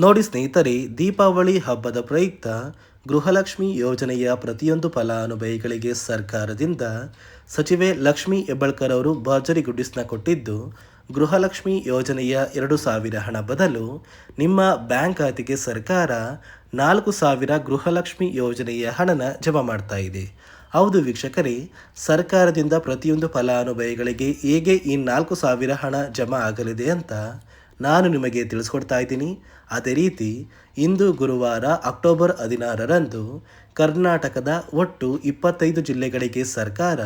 ನೋಡಿ ಸ್ನೇಹಿತರೆ, ದೀಪಾವಳಿ ಹಬ್ಬದ ಪ್ರಯುಕ್ತ ಗೃಹಲಕ್ಷ್ಮಿ ಯೋಜನೆಯ ಪ್ರತಿಯೊಂದು ಫಲಾನುಭವಿಗಳಿಗೆ ಸರ್ಕಾರದಿಂದ ಸಚಿವೆ ಲಕ್ಷ್ಮಿ ಹೆಬ್ಬಾಳ್ಕರ್ ಅವರು ಭರ್ಜರಿ ಗುಡ್ಡಿಸ್ನ ಕೊಟ್ಟಿದ್ದು, ಗೃಹಲಕ್ಷ್ಮಿ ಯೋಜನೆಯ 2,000 ಹಣ ಬದಲು ನಿಮ್ಮ ಬ್ಯಾಂಕ್ ಖಾತೆಗೆ ಸರ್ಕಾರ 4,000 ಗೃಹಲಕ್ಷ್ಮಿ ಯೋಜನೆಯ ಹಣನ ಜಮಾ ಮಾಡ್ತಾ ಇದೆ. ಹೌದು ವೀಕ್ಷಕರೇ, ಸರ್ಕಾರದಿಂದ ಪ್ರತಿಯೊಂದು ಫಲಾನುಭವಿಗಳಿಗೆ ಹೇಗೆ ಈ 4,000 ಹಣ ಜಮಾ ಆಗಲಿದೆ ಅಂತ ನಾನು ನಿಮಗೆ ತಿಳಿಸ್ಕೊಡ್ತಾ ಇದ್ದೀನಿ. ಅದೇ ರೀತಿ ಇಂದು ಗುರುವಾರ ಅಕ್ಟೋಬರ್ 16ರಂದು ಕರ್ನಾಟಕದ ಒಟ್ಟು 25 ಜಿಲ್ಲೆಗಳಿಗೆ ಸರ್ಕಾರ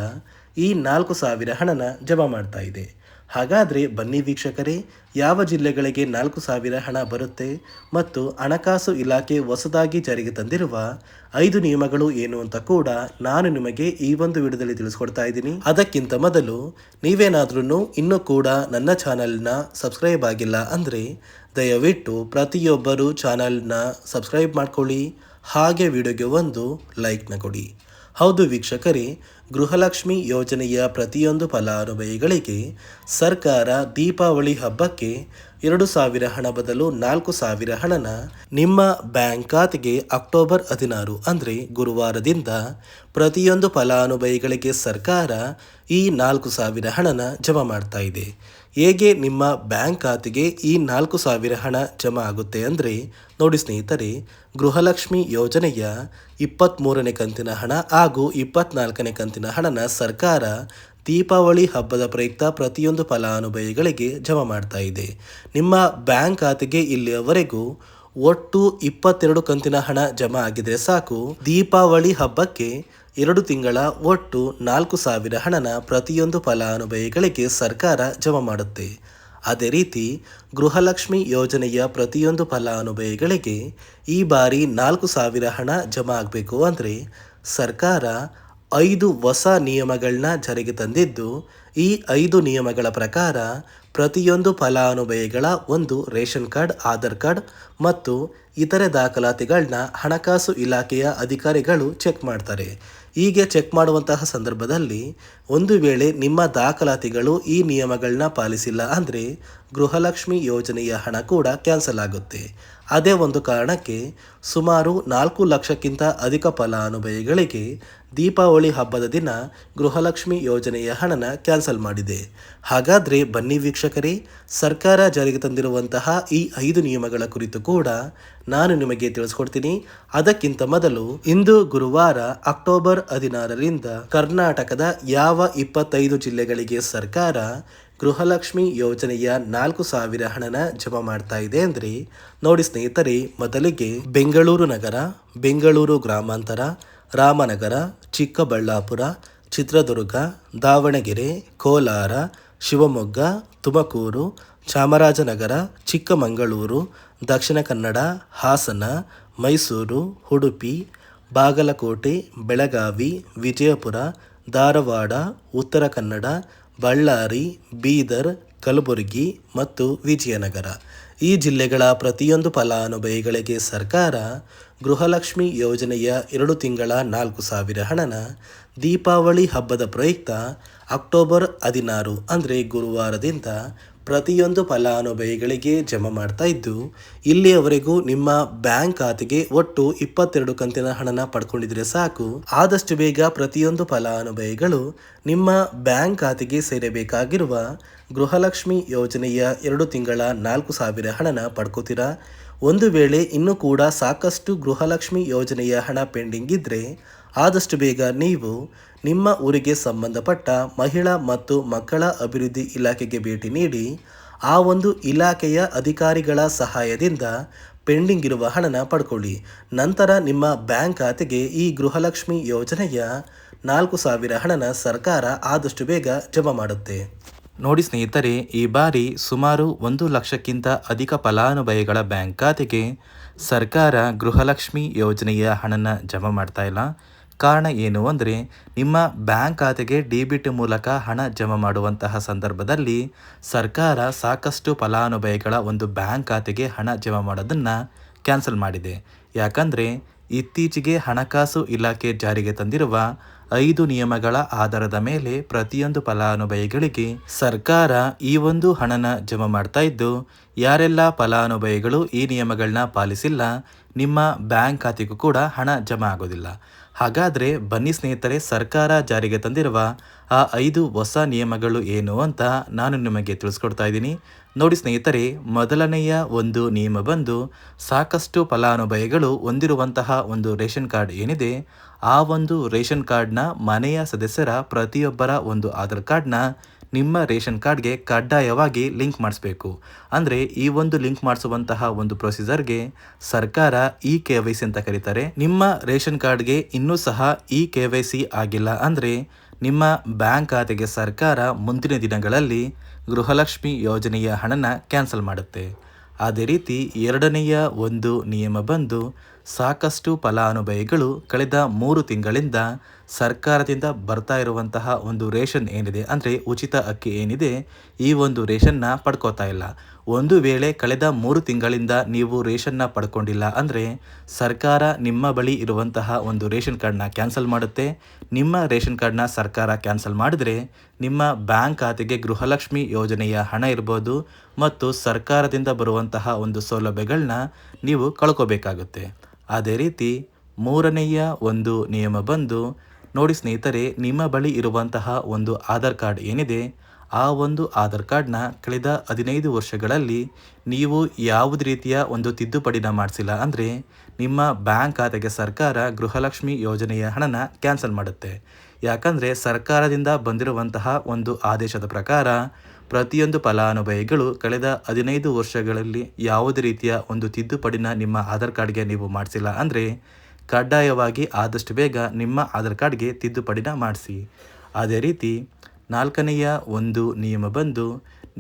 ಈ 4,000 ಹಣನ ಜಮಾ ಮಾಡ್ತಾ ಇದೆ. ಹಾಗಾದರೆ ಬನ್ನಿ ವೀಕ್ಷಕರೇ, ಯಾವ ಜಿಲ್ಲೆಗಳಿಗೆ 4,000 ಹಣ ಬರುತ್ತೆ ಮತ್ತು ಹಣಕಾಸು ಇಲಾಖೆ ಹೊಸದಾಗಿ ಜಾರಿಗೆ ತಂದಿರುವ 5 ನಿಯಮಗಳು ಏನು ಅಂತ ಕೂಡ ನಾನು ನಿಮಗೆ ಈ ಒಂದು ವಿಡಿಯೋದಲ್ಲಿ ತಿಳಿಸ್ಕೊಡ್ತಾ ಇದ್ದೀನಿ. ಅದಕ್ಕಿಂತ ಮೊದಲು ನೀವೇನಾದ್ರೂ ಇನ್ನೂ ಕೂಡ ನನ್ನ ಚಾನಲ್ನ ಸಬ್ಸ್ಕ್ರೈಬ್ ಆಗಿಲ್ಲ ಅಂದರೆ ದಯವಿಟ್ಟು ಪ್ರತಿಯೊಬ್ಬರು ಚಾನಲ್ನ ಸಬ್ಸ್ಕ್ರೈಬ್ ಮಾಡ್ಕೊಳ್ಳಿ, ಹಾಗೆ ವಿಡಿಯೋಗೆ ಒಂದು ಲೈಕ್ನ ಕೊಡಿ. ಹೌದು ವೀಕ್ಷಕರೇ, ಗೃಹಲಕ್ಷ್ಮಿ ಯೋಜನೆಯ ಪ್ರತಿಯೊಂದು ಫಲಾನುಭವಿಗಳಿಗೆ ಸರ್ಕಾರ ದೀಪಾವಳಿ ಹಬ್ಬಕ್ಕೆ 2,000 ಹಣ ಬದಲು 4,000 ಹಣನ ನಿಮ್ಮ ಬ್ಯಾಂಕ್ ಖಾತೆಗೆ ಅಕ್ಟೋಬರ್ 16 ಅಂದರೆ ಗುರುವಾರದಿಂದ ಪ್ರತಿಯೊಂದು ಫಲಾನುಭವಿಗಳಿಗೆ ಸರ್ಕಾರ ಈ 4,000 ಹಣನ ಜಮಾ ಮಾಡ್ತಾ ಇದೆ. ಹೇಗೆ ನಿಮ್ಮ ಬ್ಯಾಂಕ್ ಖಾತೆಗೆ ಈ 4,000 ಹಣ ಜಮಾ ಆಗುತ್ತೆ ಅಂದರೆ ನೋಡಿ ಸ್ನೇಹಿತರೆ, ಗೃಹಲಕ್ಷ್ಮಿ ಯೋಜನೆಯ 23ನೇ ಕಂತಿನ ಹಣ ಹಾಗೂ 24ನೇ ಕಂತಿನ ಹಣನ ಸರ್ಕಾರ ದೀಪಾವಳಿ ಹಬ್ಬದ ಪ್ರಯುಕ್ತ ಪ್ರತಿಯೊಂದು ಫಲಾನುಭವಿಗಳಿಗೆ ಜಮಾ ಮಾಡ್ತಾ ಇದೆ. ನಿಮ್ಮ ಬ್ಯಾಂಕ್ ಖಾತೆಗೆ ಇಲ್ಲಿಯವರೆಗೂ ಒಟ್ಟು 22 ಕಂತಿನ ಹಣ ಜಮಾ ಆಗಿದ್ರೆ ಸಾಕು, ದೀಪಾವಳಿ ಹಬ್ಬಕ್ಕೆ 2 ತಿಂಗಳ ಒಟ್ಟು 4,000 ಹಣನ ಪ್ರತಿಯೊಂದು ಫಲಾನುಭವಿಗಳಿಗೆ ಸರ್ಕಾರ ಜಮಾ ಮಾಡುತ್ತೆ. ಅದೇ ರೀತಿ ಗೃಹಲಕ್ಷ್ಮಿ ಯೋಜನೆಯ ಪ್ರತಿಯೊಂದು ಫಲಾನುಭವಿಗಳಿಗೆ ಈ ಬಾರಿ 4,000 ಹಣ ಜಮಾ ಆಗಬೇಕು ಅಂದರೆ ಸರ್ಕಾರ 5 ಹೊಸ ನಿಯಮಗಳನ್ನ ಜಾರಿಗೆ ತಂದಿದ್ದು, ಈ 5 ನಿಯಮಗಳ ಪ್ರಕಾರ ಪ್ರತಿಯೊಂದು ಫಲಾನುಭವಿಗಳ ಒಂದು ರೇಷನ್ ಕಾರ್ಡ್, ಆಧಾರ್ ಕಾರ್ಡ್ ಮತ್ತು ಇತರೆ ದಾಖಲಾತಿಗಳನ್ನ ಹಣಕಾಸು ಇಲಾಖೆಯ ಅಧಿಕಾರಿಗಳು ಚೆಕ್ ಮಾಡ್ತಾರೆ. ಹೀಗೆ ಚೆಕ್ ಮಾಡುವಂತಹ ಸಂದರ್ಭದಲ್ಲಿ ಒಂದು ವೇಳೆ ನಿಮ್ಮ ದಾಖಲಾತಿಗಳು ಈ ನಿಯಮಗಳನ್ನ ಪಾಲಿಸಿಲ್ಲ ಅಂದರೆ ಗೃಹಲಕ್ಷ್ಮಿ ಯೋಜನೆಯ ಹಣ ಕೂಡ ಕ್ಯಾನ್ಸಲ್ ಆಗುತ್ತೆ. ಅದೇ ಒಂದು ಕಾರಣಕ್ಕೆ ಸುಮಾರು 4 ಲಕ್ಷಕ್ಕಿಂತ ಅಧಿಕ ಫಲಾನುಭವಿಗಳಿಗೆ ದೀಪಾವಳಿ ಹಬ್ಬದ ದಿನ ಗೃಹಲಕ್ಷ್ಮಿ ಯೋಜನೆಯ ಹಣನ ಕ್ಯಾನ್ಸಲ್ ಮಾಡಿದೆ. ಹಾಗಾದರೆ ಬನ್ನಿ ವೀಕ್ಷಕರೇ, ಸರ್ಕಾರ ಜಾರಿಗೆ ತಂದಿರುವಂತಹ ಈ 5 ನಿಯಮಗಳ ಕುರಿತು ಕೂಡ ನಾನು ನಿಮಗೆ ತಿಳಿಸ್ಕೊಡ್ತೀನಿ. ಅದಕ್ಕಿಂತ ಮೊದಲು ಇಂದು ಗುರುವಾರ ಅಕ್ಟೋಬರ್ 16ರಿಂದ ಕರ್ನಾಟಕದ ಯಾವ 25 ಜಿಲ್ಲೆಗಳಿಗೆ ಸರ್ಕಾರ ಗೃಹಲಕ್ಷ್ಮಿ ಯೋಜನೆಯ 4,000 ಹಣನ ಜಮಾ ಮಾಡ್ತಾ ಇದೆ ಅಂದರೆ ನೋಡಿ ಸ್ನೇಹಿತರೆ, ಮೊದಲಿಗೆ ಬೆಂಗಳೂರು ನಗರ, ಬೆಂಗಳೂರು ಗ್ರಾಮಾಂತರ, ರಾಮನಗರ, ಚಿಕ್ಕಬಳ್ಳಾಪುರ, ಚಿತ್ರದುರ್ಗ, ದಾವಣಗೆರೆ, ಕೋಲಾರ, ಶಿವಮೊಗ್ಗ, ತುಮಕೂರು, ಚಾಮರಾಜನಗರ, ಚಿಕ್ಕಮಗಳೂರು, ದಕ್ಷಿಣ ಕನ್ನಡ, ಹಾಸನ, ಮೈಸೂರು, ಉಡುಪಿ, ಬಾಗಲಕೋಟೆ, ಬೆಳಗಾವಿ, ವಿಜಯಪುರ, ಧಾರವಾಡ, ಉತ್ತರ ಕನ್ನಡ, ಬಳ್ಳಾರಿ, ಬೀದರ್, ಕಲಬುರಗಿ ಮತ್ತು ವಿಜಯನಗರ ಈ ಜಿಲ್ಲೆಗಳ ಪ್ರತಿಯೊಂದು ಫಲಾನುಭವಿಗಳಿಗೆ ಸರ್ಕಾರ ಗೃಹಲಕ್ಷ್ಮಿ ಯೋಜನೆಯ 2 ತಿಂಗಳ 4,000 ಹಣನ ದೀಪಾವಳಿ ಹಬ್ಬದ ಪ್ರಯುಕ್ತ ಅಕ್ಟೋಬರ್ 16 ಅಂದರೆ ಗುರುವಾರದಿಂದ ಪ್ರತಿಯೊಂದು ಫಲಾನುಭವಿಗಳಿಗೆ ಜಮಾ ಮಾಡ್ತಾ ಇದ್ದು, ಇಲ್ಲಿಯವರೆಗೂ ನಿಮ್ಮ ಬ್ಯಾಂಕ್ ಖಾತೆಗೆ ಒಟ್ಟು 22 ಕಂತಿನ ಹಣನ ಪಡ್ಕೊಂಡಿದ್ರೆ ಸಾಕು, ಆದಷ್ಟು ಬೇಗ ಪ್ರತಿಯೊಂದು ಫಲಾನುಭವಿಗಳು ನಿಮ್ಮ ಬ್ಯಾಂಕ್ ಖಾತೆಗೆ ಸೇರಬೇಕಾಗಿರುವ ಗೃಹಲಕ್ಷ್ಮಿ ಯೋಜನೆಯ 2 ತಿಂಗಳ 4,000 ಹಣನ ಪಡ್ಕೋತೀರಾ. ಒಂದು ವೇಳೆ ಇನ್ನೂ ಕೂಡ ಸಾಕಷ್ಟು ಗೃಹಲಕ್ಷ್ಮಿ ಯೋಜನೆಯ ಹಣ ಪೆಂಡಿಂಗ್ ಇದ್ದರೆ ಆದಷ್ಟು ಬೇಗ ನೀವು ನಿಮ್ಮ ಊರಿಗೆ ಸಂಬಂಧಪಟ್ಟ ಮಹಿಳಾ ಮತ್ತು ಮಕ್ಕಳ ಅಭಿವೃದ್ಧಿ ಇಲಾಖೆಗೆ ಭೇಟಿ ನೀಡಿ ಆ ಒಂದು ಇಲಾಖೆಯ ಅಧಿಕಾರಿಗಳ ಸಹಾಯದಿಂದ ಪೆಂಡಿಂಗ್ ಇರುವ ಹಣನ ಪಡ್ಕೊಳ್ಳಿ. ನಂತರ ನಿಮ್ಮ ಬ್ಯಾಂಕ್ ಖಾತೆಗೆ ಈ ಗೃಹಲಕ್ಷ್ಮಿ ಯೋಜನೆಯ 4,000 ಹಣನ ಸರ್ಕಾರ ಆದಷ್ಟು ಬೇಗ ಜಮಾ ಮಾಡುತ್ತೆ. ನೋಡಿ ಸ್ನೇಹಿತರೆ, ಈ ಬಾರಿ ಸುಮಾರು 1 ಲಕ್ಷಕ್ಕಿಂತ ಅಧಿಕ ಫಲಾನುಭವಿಗಳ ಬ್ಯಾಂಕ್ ಖಾತೆಗೆ ಸರ್ಕಾರ ಗೃಹಲಕ್ಷ್ಮಿ ಯೋಜನೆಯ ಹಣನ ಜಮಾ ಮಾಡ್ತಾ ಇಲ್ಲ. ಕಾರಣ ಏನು ಅಂದರೆ, ನಿಮ್ಮ ಬ್ಯಾಂಕ್ ಖಾತೆಗೆ ಡೆಬಿಟ್ ಮೂಲಕ ಹಣ ಜಮಾ ಮಾಡುವಂತಹ ಸಂದರ್ಭದಲ್ಲಿ ಸರ್ಕಾರ ಸಾಕಷ್ಟು ಫಲಾನುಭವಿಗಳ ಒಂದು ಬ್ಯಾಂಕ್ ಖಾತೆಗೆ ಹಣ ಜಮಾ ಮಾಡೋದನ್ನು ಕ್ಯಾನ್ಸಲ್ ಮಾಡಿದೆ. ಯಾಕಂದರೆ ಇತ್ತೀಚೆಗೆ ಹಣಕಾಸು ಇಲಾಖೆ ಜಾರಿಗೆ ತಂದಿರುವ 5 ನಿಯಮಗಳ ಆಧಾರದ ಮೇಲೆ ಪ್ರತಿಯೊಂದು ಫಲಾನುಭವಿಗಳಿಗೆ ಸರ್ಕಾರ ಈ ಒಂದು ಹಣನ ಜಮಾ ಮಾಡ್ತಾ ಇದ್ದು, ಯಾರೆಲ್ಲ ಫಲಾನುಭವಿಗಳು ಈ ನಿಯಮಗಳನ್ನ ಪಾಲಿಸಿಲ್ಲ ನಿಮ್ಮ ಬ್ಯಾಂಕ್ ಖಾತೆಗೂ ಕೂಡ ಹಣ ಜಮಾ ಆಗೋದಿಲ್ಲ. ಹಾಗಾದರೆ ಬನ್ನಿ ಸ್ನೇಹಿತರೆ, ಸರ್ಕಾರ ಜಾರಿಗೆ ತಂದಿರುವ ಆ 5 ಹೊಸ ನಿಯಮಗಳು ಏನು ಅಂತ ನಾನು ನಿಮಗೆ ತಿಳಿಸ್ಕೊಡ್ತಾ ಇದ್ದೀನಿ. ನೋಡಿ ಸ್ನೇಹಿತರೆ, ಮೊದಲನೆಯ ಒಂದು ನಿಯಮ ಬಂದು ಸಾಕಷ್ಟು ಫಲಾನುಭವಿಗಳು ಹೊಂದಿರುವಂತಹ ಒಂದು ರೇಷನ್ ಕಾರ್ಡ್ ಏನಿದೆ, ಆ ಒಂದು ರೇಷನ್ ಕಾರ್ಡ್ನ ಮನೆಯ ಸದಸ್ಯರ ಪ್ರತಿಯೊಬ್ಬರ ಒಂದು ಆಧಾರ್ ಕಾರ್ಡ್ನ ನಿಮ್ಮ ರೇಷನ್ ಕಾರ್ಡ್ಗೆ ಕಡ್ಡಾಯವಾಗಿ ಲಿಂಕ್ ಮಾಡಿಸ್ಬೇಕು. ಅಂದರೆ ಈ ಒಂದು ಲಿಂಕ್ ಮಾಡಿಸುವಂತಹ ಒಂದು ಪ್ರೊಸೀಜರ್ಗೆ ಸರ್ಕಾರ KYC ಅಂತ ಕರೀತಾರೆ. ನಿಮ್ಮ ರೇಷನ್ ಕಾರ್ಡ್ಗೆ ಇನ್ನೂ ಸಹ KYC ಆಗಿಲ್ಲ ಅಂದರೆ ನಿಮ್ಮ ಬ್ಯಾಂಕ್ ಖಾತೆಗೆ ಸರ್ಕಾರ ಮುಂದಿನ ದಿನಗಳಲ್ಲಿ ಗೃಹಲಕ್ಷ್ಮಿ ಯೋಜನೆಯ ಹಣನ ಕ್ಯಾನ್ಸಲ್ ಮಾಡುತ್ತೆ. ಅದೇ ರೀತಿ ಎರಡನೆಯ ಒಂದು ನಿಯಮ ಬಂದು ಸಾಕಷ್ಟು ಫಲಾನುಭವಿಗಳು ಕಳೆದ 3 ತಿಂಗಳಿಂದ ಸರ್ಕಾರದಿಂದ ಬರ್ತಾ ಇರುವಂತಹ ಒಂದು ರೇಷನ್ ಏನಿದೆ, ಅಂದರೆ ಉಚಿತ ಅಕ್ಕಿ ಏನಿದೆ, ಈ ಒಂದು ರೇಷನ್ನ ಪಡ್ಕೋತಾ ಇಲ್ಲ. ಒಂದು ವೇಳೆ ಕಳೆದ 3 ತಿಂಗಳಿಂದ ನೀವು ರೇಷನ್ನ ಪಡ್ಕೊಂಡಿಲ್ಲ ಅಂದರೆ ಸರ್ಕಾರ ನಿಮ್ಮ ಬಳಿ ಇರುವಂತಹ ಒಂದು ರೇಷನ್ ಕಾರ್ಡ್ನ ಕ್ಯಾನ್ಸಲ್ ಮಾಡುತ್ತೆ. ನಿಮ್ಮ ರೇಷನ್ ಕಾರ್ಡ್ನ ಸರ್ಕಾರ ಕ್ಯಾನ್ಸಲ್ ಮಾಡಿದರೆ ನಿಮ್ಮ ಬ್ಯಾಂಕ್ ಖಾತೆಗೆ ಗೃಹಲಕ್ಷ್ಮಿ ಯೋಜನೆಯ ಹಣ ಇರ್ಬೋದು ಮತ್ತು ಸರ್ಕಾರದಿಂದ ಬರುವಂತಹ ಒಂದು ಸೌಲಭ್ಯಗಳನ್ನ ನೀವು ಕಳ್ಕೋಬೇಕಾಗುತ್ತೆ. ಅದೇ ರೀತಿ ಮೂರನೆಯ ಒಂದು ನಿಯಮ ಬಂದು ನೋಡಿ ಸ್ನೇಹಿತರೆ, ನಿಮ್ಮ ಬಳಿ ಇರುವಂತಹ ಒಂದು ಆಧಾರ್ ಕಾರ್ಡ್ ಏನಿದೆ, ಆ ಒಂದು ಆಧಾರ್ ಕಾರ್ಡ್ನ ಕಳೆದ 15 ವರ್ಷಗಳಲ್ಲಿ ನೀವು ಯಾವುದೇ ರೀತಿಯ ಒಂದು ತಿದ್ದುಪಡಿನ ಮಾಡಿಸಿಲ್ಲ ಅಂದರೆ ನಿಮ್ಮ ಬ್ಯಾಂಕ್ ಖಾತೆಗೆ ಸರ್ಕಾರ ಗೃಹಲಕ್ಷ್ಮಿ ಯೋಜನೆಯ ಹಣನ ಕ್ಯಾನ್ಸಲ್ ಮಾಡುತ್ತೆ. ಯಾಕಂದರೆ ಸರ್ಕಾರದಿಂದ ಬಂದಿರುವಂತಹ ಒಂದು ಆದೇಶದ ಪ್ರಕಾರ ಪ್ರತಿಯೊಂದು ಫಲಾನುಭವಿಗಳು ಕಳೆದ 15 ವರ್ಷಗಳಲ್ಲಿ ಯಾವುದೇ ರೀತಿಯ ಒಂದು ತಿದ್ದುಪಡಿನ ನಿಮ್ಮ ಆಧಾರ್ ಕಾರ್ಡ್ಗೆ ನೀವು ಮಾಡಿಸಿಲ್ಲ ಅಂದರೆ ಕಡ್ಡಾಯವಾಗಿ ಆದಷ್ಟು ಬೇಗ ನಿಮ್ಮ ಆಧಾರ್ ಕಾರ್ಡ್ಗೆ ತಿದ್ದುಪಡಿನ ಮಾಡಿಸಿ. ಅದೇ ರೀತಿ ನಾಲ್ಕನೆಯ ಒಂದು ನಿಯಮ ಬಂದು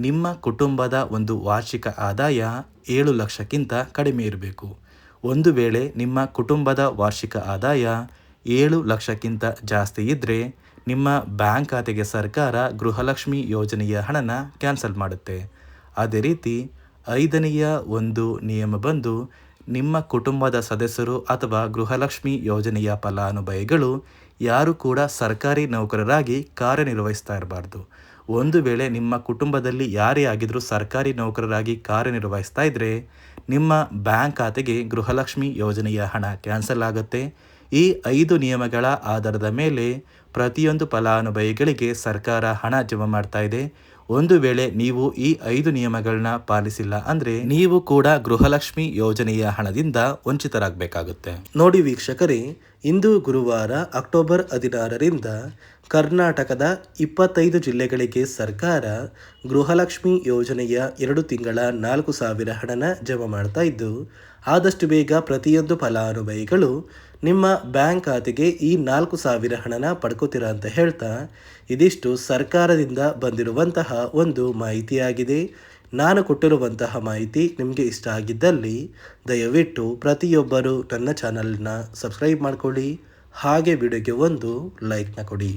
ನಿಮ್ಮ ಕುಟುಂಬದ ಒಂದು ವಾರ್ಷಿಕ ಆದಾಯ 7 ಲಕ್ಷಕ್ಕಿಂತ ಕಡಿಮೆ ಇರಬೇಕು. ಒಂದು ವೇಳೆ ನಿಮ್ಮ ಕುಟುಂಬದ ವಾರ್ಷಿಕ ಆದಾಯ 7 ಲಕ್ಷಕ್ಕಿಂತ ಜಾಸ್ತಿ ಇದ್ದರೆ ನಿಮ್ಮ ಬ್ಯಾಂಕ್ ಖಾತೆಗೆ ಸರ್ಕಾರ ಗೃಹಲಕ್ಷ್ಮಿ ಯೋಜನೆಯ ಹಣನ ಕ್ಯಾನ್ಸಲ್ ಮಾಡುತ್ತೆ. ಅದೇ ರೀತಿ ಐದನೆಯ ಒಂದು ನಿಯಮ ಬಂದು ನಿಮ್ಮ ಕುಟುಂಬದ ಸದಸ್ಯರು ಅಥವಾ ಗೃಹಲಕ್ಷ್ಮಿ ಯೋಜನೆಯ ಫಲಾನುಭವಿಗಳು ಯಾರು ಕೂಡ ಸರ್ಕಾರಿ ನೌಕರರಾಗಿ ಕಾರ್ಯನಿರ್ವಹಿಸ್ತಾ ಇರಬಾರ್ದು. ಒಂದು ವೇಳೆ ನಿಮ್ಮ ಕುಟುಂಬದಲ್ಲಿ ಯಾರೇ ಆಗಿದ್ರೂ ಸರ್ಕಾರಿ ನೌಕರರಾಗಿ ಕಾರ್ಯನಿರ್ವಹಿಸ್ತಾ ಇದ್ದರೆ ನಿಮ್ಮ ಬ್ಯಾಂಕ್ ಖಾತೆಗೆ ಗೃಹಲಕ್ಷ್ಮಿ ಯೋಜನೆಯ ಹಣ ಕ್ಯಾನ್ಸಲ್ ಆಗುತ್ತೆ. ಈ 5 ನಿಯಮಗಳ ಆಧಾರದ ಮೇಲೆ ಪ್ರತಿಯೊಂದು ಫಲಾನುಭವಿಗಳಿಗೆ ಸರ್ಕಾರ ಹಣ ಜಮಾ ಮಾಡ್ತಾ ಇದೆ. ಒಂದು ವೇಳೆ ನೀವು ಈ 5 ನಿಯಮಗಳನ್ನ ಪಾಲಿಸಿಲ್ಲ ಅಂದರೆ ನೀವು ಕೂಡ ಗೃಹಲಕ್ಷ್ಮಿ ಯೋಜನೆಯ ಹಣದಿಂದ ವಂಚಿತರಾಗಬೇಕಾಗುತ್ತೆ. ನೋಡಿ ವೀಕ್ಷಕರೇ, ಇಂದು ಗುರುವಾರ ಅಕ್ಟೋಬರ್ 16ರಿಂದ ಕರ್ನಾಟಕದ 25 ಜಿಲ್ಲೆಗಳಿಗೆ ಸರ್ಕಾರ ಗೃಹಲಕ್ಷ್ಮಿ ಯೋಜನೆಯ 2 ತಿಂಗಳ 4,000 ಹಣನ ಜಮಾ ಮಾಡ್ತಾ ಇದ್ದು, ಆದಷ್ಟು ಬೇಗ ಪ್ರತಿಯೊಂದು ಫಲಾನುಭವಿಗಳು ನಿಮ್ಮ ಬ್ಯಾಂಕ್ ಖಾತೆಗೆ ಈ 4,000 ಹಣನ ಪಡ್ಕೋತೀರಾ ಅಂತ ಹೇಳ್ತಾ, ಇದಿಷ್ಟು ಸರ್ಕಾರದಿಂದ ಬಂದಿರುವಂತಹ ಒಂದು ಮಾಹಿತಿಯಾಗಿದೆ. ನಾನು ಕೊಟ್ಟಿರುವಂತಹ ಮಾಹಿತಿ ನಿಮಗೆ ಇಷ್ಟ ಆಗಿದ್ದಲ್ಲಿ ದಯವಿಟ್ಟು ಪ್ರತಿಯೊಬ್ಬರು ನನ್ನ ಚಾನಲ್ನ ಸಬ್ಸ್ಕ್ರೈಬ್ ಮಾಡ್ಕೊಳ್ಳಿ, ಹಾಗೆ ವಿಡಿಯೋಗೆ ಒಂದು ಲೈಕ್ನ ಕೊಡಿ.